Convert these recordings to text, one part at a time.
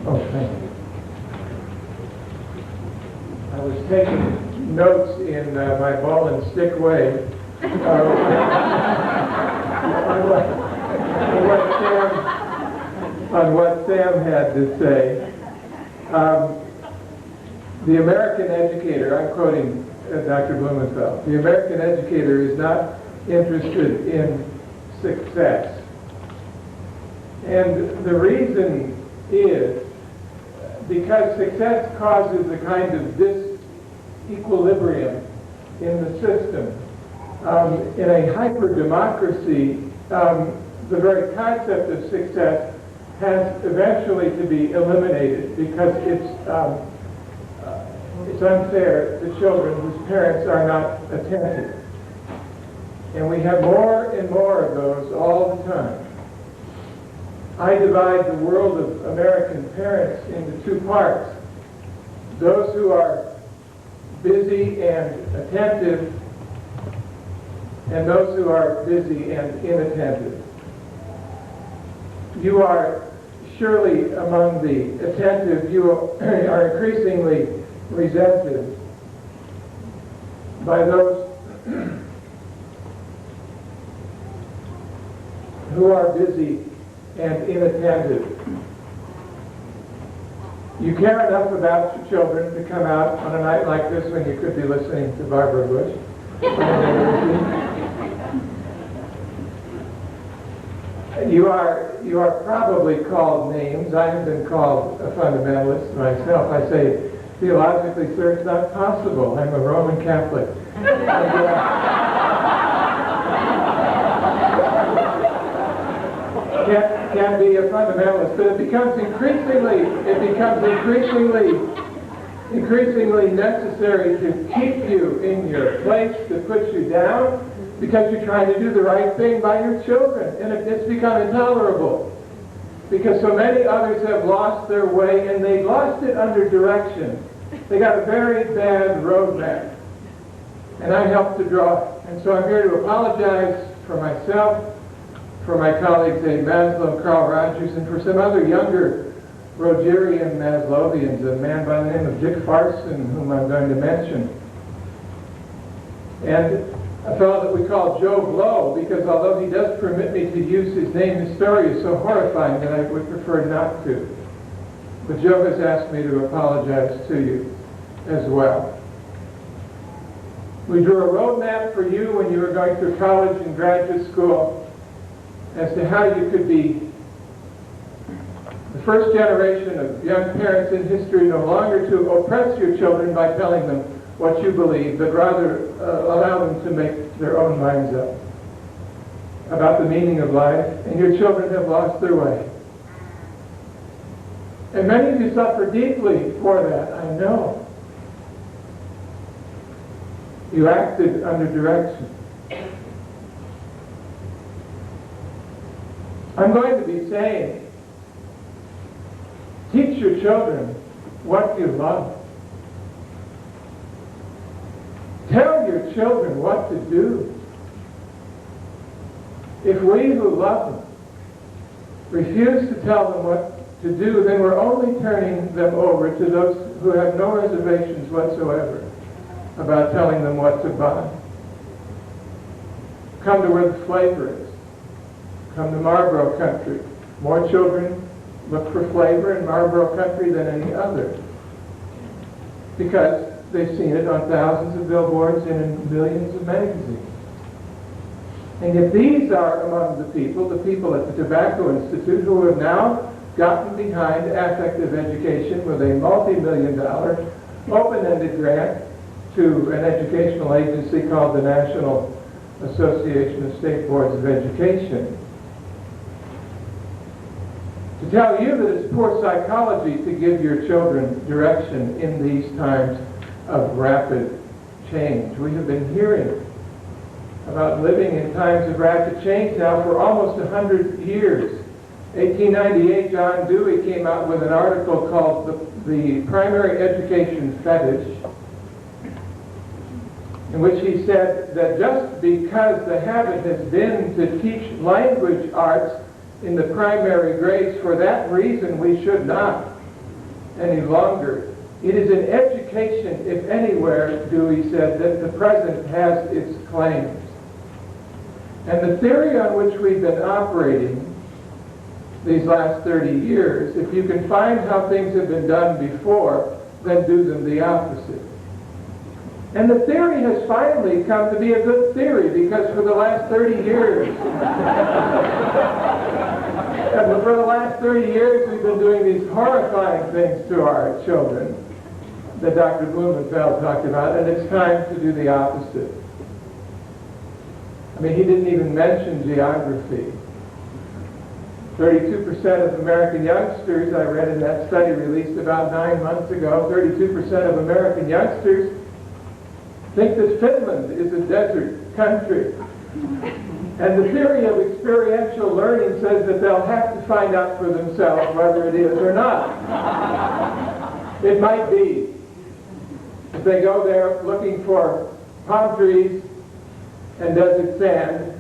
Oh, thank you. I was taking notes in my ball and stick way on what Sam had to say. The American educator, I'm quoting Dr. Blumenfeld, the American educator is not interested in success. And the reason is because success causes a kind of disequilibrium in the system. In a hyper-democracy, the very concept of success has eventually to be eliminated because it's unfair to children whose parents are not attentive. And we have more and more of those all the time. I divide the world of American parents into two parts. Those who are busy and attentive, and those who are busy and inattentive. You are surely among the attentive. You are increasingly resented by those who are busy and inattentive. You care enough about your children to come out on a night like this when you could be listening to Barbara Bush. You are probably called names. I have been called a fundamentalist myself. I say, theologically, sir, it's not possible. I'm a Roman Catholic. Can be a fundamentalist, but it becomes increasingly necessary to keep you in your place, to put you down, because you're trying to do the right thing by your children, and it's become intolerable because so many others have lost their way, and they lost it under direction. They got a very bad roadmap, and I helped to draw it. And so I'm here to apologize for myself, for my colleagues Abe Maslow and Carl Rogers, and for some other younger Rogerian Maslowians, a man by the name of Dick Farson, whom I'm going to mention, and a fellow that we call Joe Blow, because although he does permit me to use his name, his story is so horrifying that I would prefer not to. But Joe has asked me to apologize to you as well. We drew a roadmap for you when you were going through college and graduate school as to how you could be the first generation of young parents in history no longer to oppress your children by telling them what you believe, but rather allow them to make their own minds up about the meaning of life, and your children have lost their way. And many of you suffer deeply for that, I know. You acted under direction. I'm going to be saying, teach your children what you love. Tell your children what to do. If we who love them refuse to tell them what to do, then we're only turning them over to those who have no reservations whatsoever about telling them what to buy. Come to where the flavor is. Come to Marlboro country. More children look for flavor in Marlboro country than any other, because they've seen it on thousands of billboards and in millions of magazines. And if these are among the people at the Tobacco Institute, who have now gotten behind affective education with a multi-million-dollar open-ended grant to an educational agency called the National Association of State Boards of Education, to tell you that it's poor psychology to give your children direction in these times of rapid change. We have been hearing about living in times of rapid change now for almost 100 years. 1898, John Dewey came out with an article called The Primary Education Fetish, in which he said that just because the habit has been to teach language arts in the primary grades, for that reason we should not any longer. It is in education, if anywhere, Dewey said, that the present has its claims. And the theory on which we've been operating these last 30 years, if you can find how things have been done before, then do them the opposite. And the theory has finally come to be a good theory, because for the last 30 years, and for the last 30 years we've been doing these horrifying things to our children that Dr. Blumenfeld talked about, and it's time to do the opposite. I mean, he didn't even mention geography. 32% of American youngsters, I read in that study released about 9 months ago, 32% of American youngsters think that Finland is a desert country. And the theory of experiential learning says that they'll have to find out for themselves whether it is or not. It might be. If they go there looking for palm trees and desert sand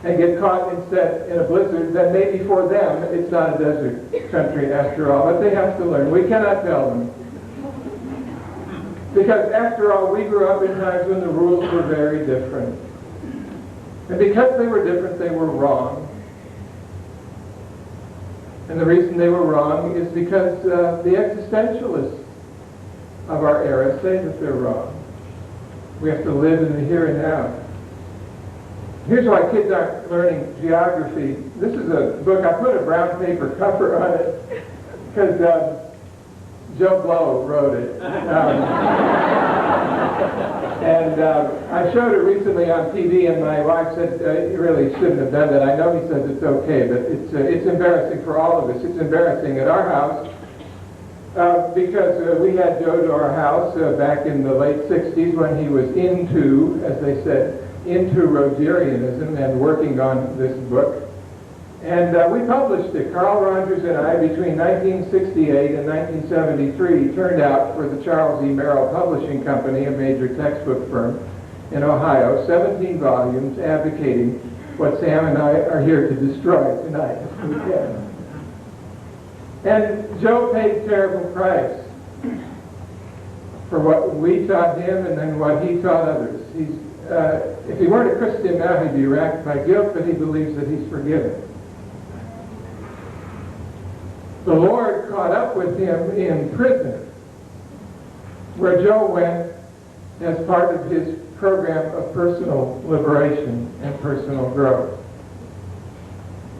and get caught instead in a blizzard, then maybe for them it's not a desert country after all. But they have to learn. We cannot tell them. Because after all, we grew up in times when the rules were very different. And because they were different, they were wrong. And the reason they were wrong is because the existentialists of our era say that they're wrong. We have to live in the here and now. Here's why kids aren't learning geography. This is a book. I put a brown paper cover on it because Joe Blow wrote it. I showed it recently on TV, and my wife said, you really shouldn't have done that. I know he says it's okay, but it's embarrassing for all of us. It's embarrassing at our house because we had Joe to our house back in the late 60s when he was into, as they said, into Rogerianism and working on this book. And we published it. Carl Rogers and I, between 1968 and 1973, turned out for the Charles E. Merrill Publishing Company, a major textbook firm in Ohio, 17 volumes advocating what Sam and I are here to destroy tonight. And Joe paid a terrible price for what we taught him and then what he taught others. If he weren't a Christian now, he'd be racked by guilt, but he believes that he's forgiven. The Lord caught up with him in prison, where Joe went as part of his program of personal liberation and personal growth.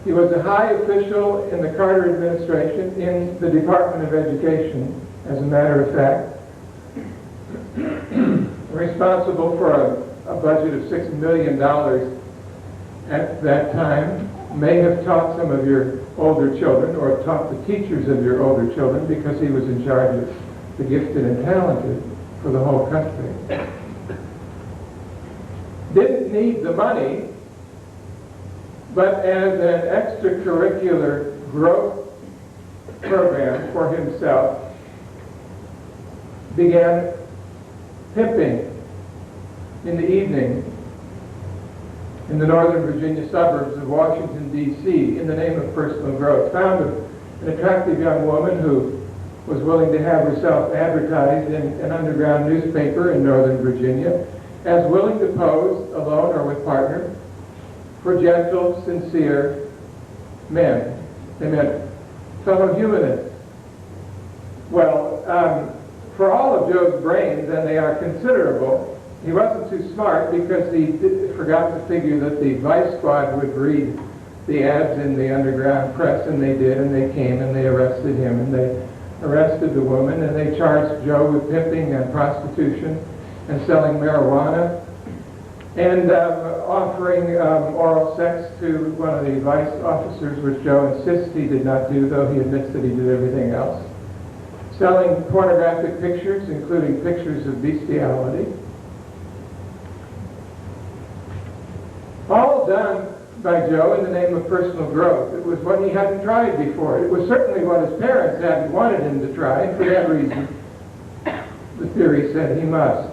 He was a high official in the Carter administration in the Department of Education, as a matter of fact, responsible for a budget of $6 million at that time. May have taught some of your older children, or taught the teachers of your older children, because he was in charge of the gifted and talented for the whole country. Didn't need the money, but as an extracurricular growth program for himself, began pimping in the evening in the Northern Virginia suburbs of Washington, D.C., in the name of personal growth. Found an attractive young woman who was willing to have herself advertised in an underground newspaper in Northern Virginia as willing to pose, alone or with partner, for gentle, sincere men. They meant fellow humanists. Well, for all of Joe's brains, and they are considerable, he wasn't too smart because he forgot to figure that the Vice Squad would read the ads in the underground press, and they did, and they came and they arrested him, and they arrested the woman, and they charged Joe with pimping and prostitution and selling marijuana and offering oral sex to one of the vice officers, which Joe insists he did not do, though he admits that he did everything else. Selling pornographic pictures, including pictures of bestiality. All done by Joe in the name of personal growth. It was what he hadn't tried before. It was certainly what his parents hadn't wanted him to try, and for that reason, the theory said he must.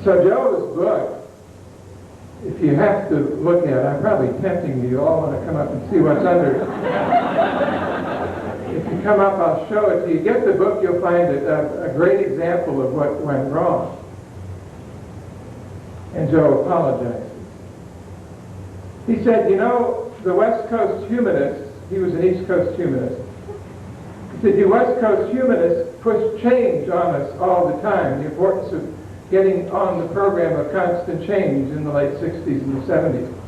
So Joe's book, if you have to look at it, I'm probably tempting you all want to come up and see what's under it. If you come up, I'll show it to you. Get the book, you'll find a great example of what went wrong. And Joe apologizes. He said, you know, the West Coast humanists, he was an East Coast humanist, he said, you West Coast humanists push change on us all the time, the importance of getting on the program of constant change in the late 60s and the 70s.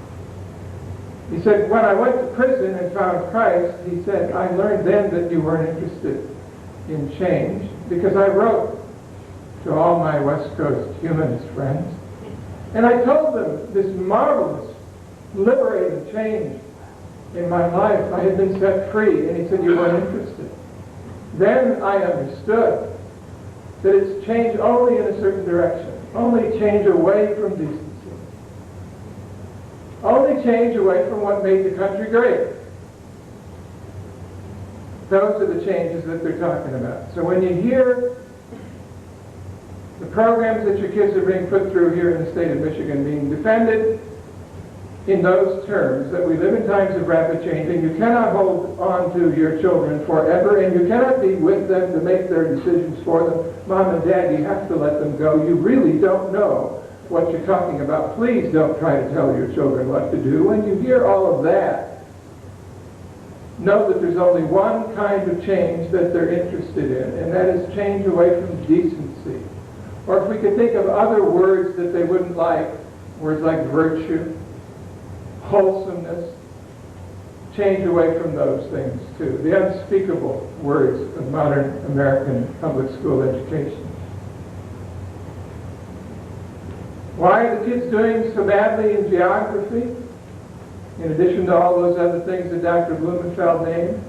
He said, when I went to prison and found Christ, he said, I learned then that you weren't interested in change because I wrote to all my West Coast humanist friends. And I told them this marvelous, liberating change in my life. I had been set free. And he said, you weren't interested. Then I understood that it's change only in a certain direction. Only change away from decency. Only change away from what made the country great. Those are the changes that they're talking about. So when you hear the programs that your kids are being put through here in the state of Michigan being defended in those terms, that we live in times of rapid change, and you cannot hold on to your children forever, and you cannot be with them to make their decisions for them. Mom and Dad, you have to let them go. You really don't know what you're talking about. Please don't try to tell your children what to do. When you hear all of that, know that there's only one kind of change that they're interested in, and that is change away from decency. Or if we could think of other words that they wouldn't like, words like virtue, wholesomeness, change away from those things too. The unspeakable words of modern American public school education. Why are the kids doing so badly in geography? In addition to all those other things that Dr. Blumenfeld named.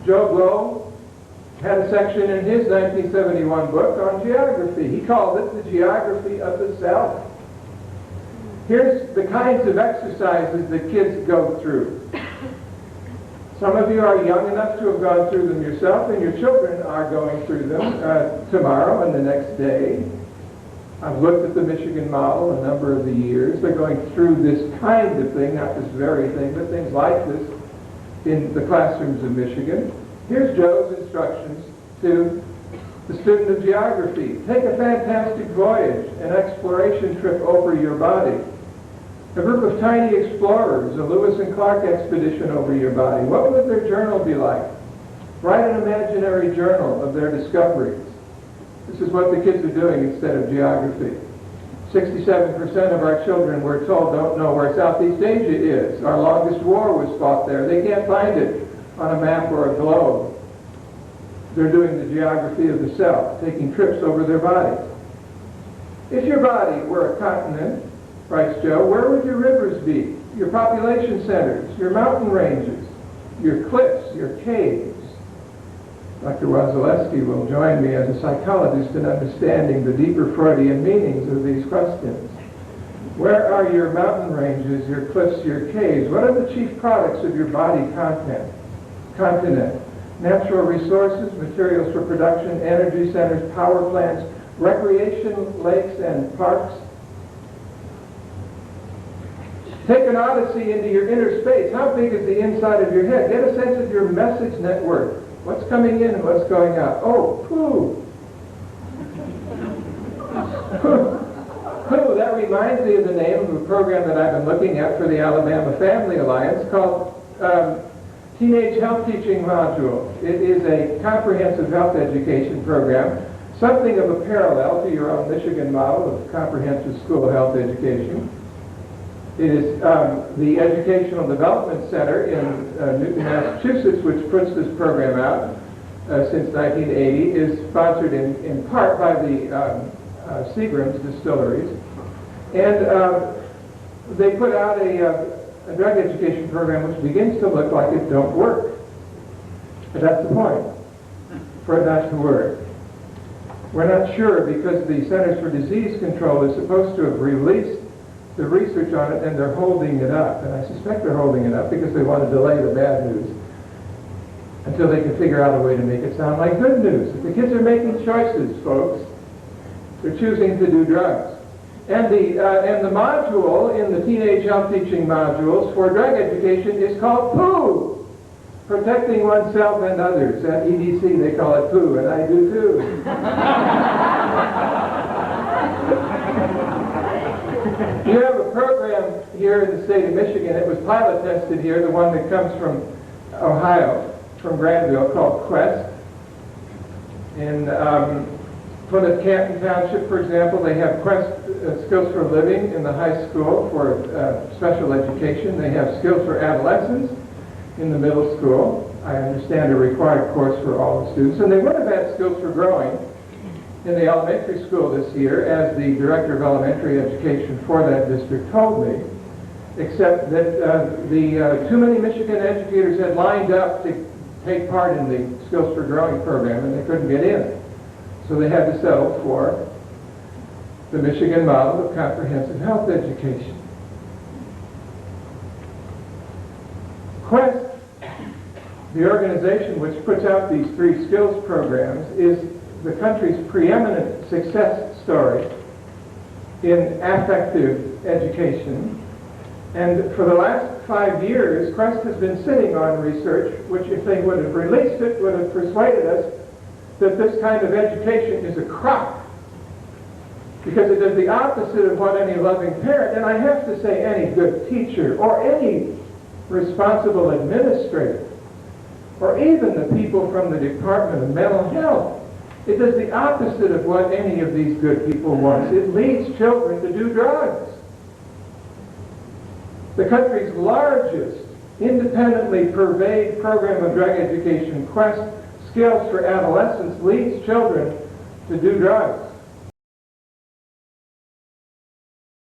Joe Blow had a section in his 1971 book on geography. He called it the geography of the self. Here's the kinds of exercises that kids go through. Some of you are young enough to have gone through them yourself, and your children are going through them tomorrow and the next day. I've looked at the Michigan model a number of the years. They're going through this kind of thing, not this very thing, but things like this in the classrooms of Michigan. Here's Joe's instructions to the student of geography. Take a fantastic voyage, an exploration trip over your body. A group of tiny explorers, a Lewis and Clark expedition over your body. What would their journal be like? Write an imaginary journal of their discoveries. This is what the kids are doing instead of geography. 67% of our children, we're told, don't know where Southeast Asia is. Our longest war was fought there. They can't find it on a map or a globe. They're doing the geography of the self, taking trips over their bodies. If your body were a continent, writes Joe, where would your rivers be? Your population centers, your mountain ranges, your cliffs, your caves. Dr. Wasilewski will join me as a psychologist in understanding the deeper Freudian meanings of these questions. Where are your mountain ranges, your cliffs, your caves? What are the chief products of your body continent? Natural resources, materials for production, energy centers, power plants, recreation lakes and parks. Take an odyssey into your inner space. How big is the inside of your head? Get a sense of your message network. What's coming in and what's going out? Oh, poo. Poo, that reminds me of the name of a program that I've been looking at for the Alabama Family Alliance called Teenage Health Teaching Module. It is a comprehensive health education program, something of a parallel to your own Michigan model of comprehensive school health education. It is the Educational Development Center in Newton, Massachusetts, which puts this program out since 1980, is sponsored in part by the Seagram's distilleries. And they put out a drug education program which begins to look like it don't work. But that's the point, for it not to work. We're not sure because the Centers for Disease Control is supposed to have released the research on it, and they're holding it up. And I suspect they're holding it up because they want to delay the bad news until they can figure out a way to make it sound like good news. If the kids are making choices, folks, they're choosing to do drugs. And the module in the Teenage Health Teaching modules for drug education is called POO. Protecting oneself and others. At EDC they call it poo, and I do too. You have a program here in the state of Michigan. It was pilot tested here, the one that comes from Ohio, from Granville, called Quest. In Plymouth Canton Township, for example, they have Quest Skills for Living in the high school for special education. They have Skills for Adolescents in the middle school. I understand a required course for all the students. And they would have had Skills for Growing in the elementary school this year, as the director of elementary education for that district told me, except that too many Michigan educators had lined up to take part in the Skills for Growing program, and they couldn't get in. So they had to settle for the Michigan model of comprehensive health education. Quest, the organization which puts out these 3 skills programs, is the country's preeminent success story in affective education. And for the last 5 years, Quest has been sitting on research which, if they would have released it, would have persuaded us that this kind of education is a crock, because it does the opposite of what any loving parent, and I have to say any good teacher or any responsible administrator or even the people from the Department of Mental Health, it does the opposite of what any of these good people want. It leads children to do drugs. The country's largest independently purveyed program of drug education, Quest Skills for Adolescents, leads children to do drugs.